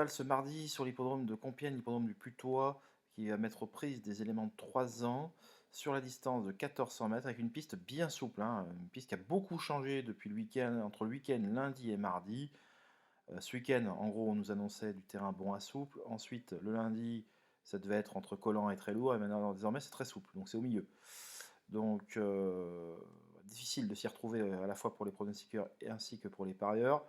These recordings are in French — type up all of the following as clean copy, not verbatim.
Ce mardi sur l'hippodrome de Compiègne, l'hippodrome du Putois, qui va mettre aux prises des éléments de 3 ans sur la distance de 1400 mètres avec une piste bien souple, hein, une piste qui a beaucoup changé depuis le week-end, entre le week-end lundi et mardi. Ce week-end, en gros, on nous annonçait du terrain bon à souple. Ensuite, le lundi, ça devait être entre collant et très lourd. Et maintenant, désormais, c'est très souple. Donc, c'est au milieu. Donc, difficile de s'y retrouver à la fois pour les pronostiqueurs et ainsi que pour les parieurs.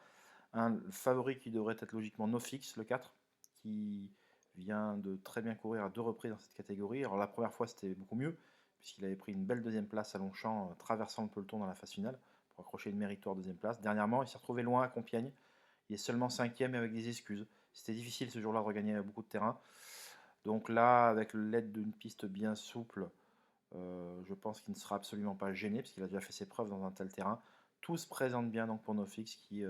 Un favori qui devrait être logiquement Nofix, le 4, qui vient de très bien courir à 2 reprises dans cette catégorie. Alors la première fois c'était beaucoup mieux, puisqu'il avait pris une belle deuxième place à Longchamp, traversant le peloton dans la phase finale, pour accrocher une méritoire deuxième place. Dernièrement, il s'est retrouvé loin à Compiègne, il est seulement cinquième et avec des excuses. C'était difficile ce jour-là de regagner beaucoup de terrain. Donc là, avec l'aide d'une piste bien souple, je pense qu'il ne sera absolument pas gêné, parce qu'il a déjà fait ses preuves dans un tel terrain. Tout se présente bien donc pour Nofix, qui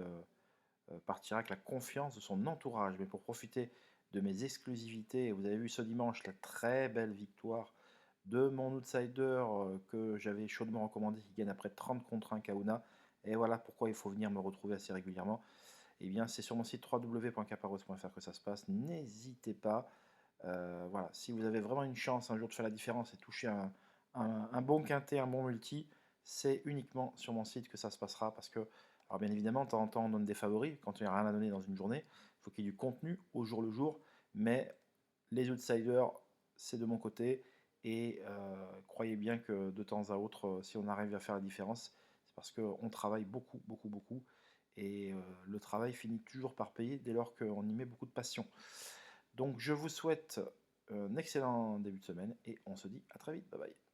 partira avec la confiance de son entourage. Mais pour profiter de mes exclusivités, vous avez vu ce dimanche la très belle victoire de mon outsider que j'avais chaudement recommandé, qui gagne après 30 contre 1 Kauna. Et voilà pourquoi il faut venir me retrouver assez régulièrement. Eh bien, c'est sur mon site www.caparros.fr que ça se passe. N'hésitez pas. Voilà, si vous avez vraiment une chance un jour de faire la différence et toucher un bon quintet, un bon multi, c'est uniquement sur mon site que ça se passera parce que, alors bien évidemment, de temps en temps, on donne des favoris quand il n'y a rien à donner dans une journée. Il faut qu'il y ait du contenu au jour le jour, mais les outsiders, c'est de mon côté. Et croyez bien que de temps à autre, si on arrive à faire la différence, c'est parce qu'on travaille beaucoup, beaucoup, beaucoup. Et le travail finit toujours par payer dès lors qu'on y met beaucoup de passion. Donc je vous souhaite un excellent début de semaine et on se dit à très vite. Bye bye.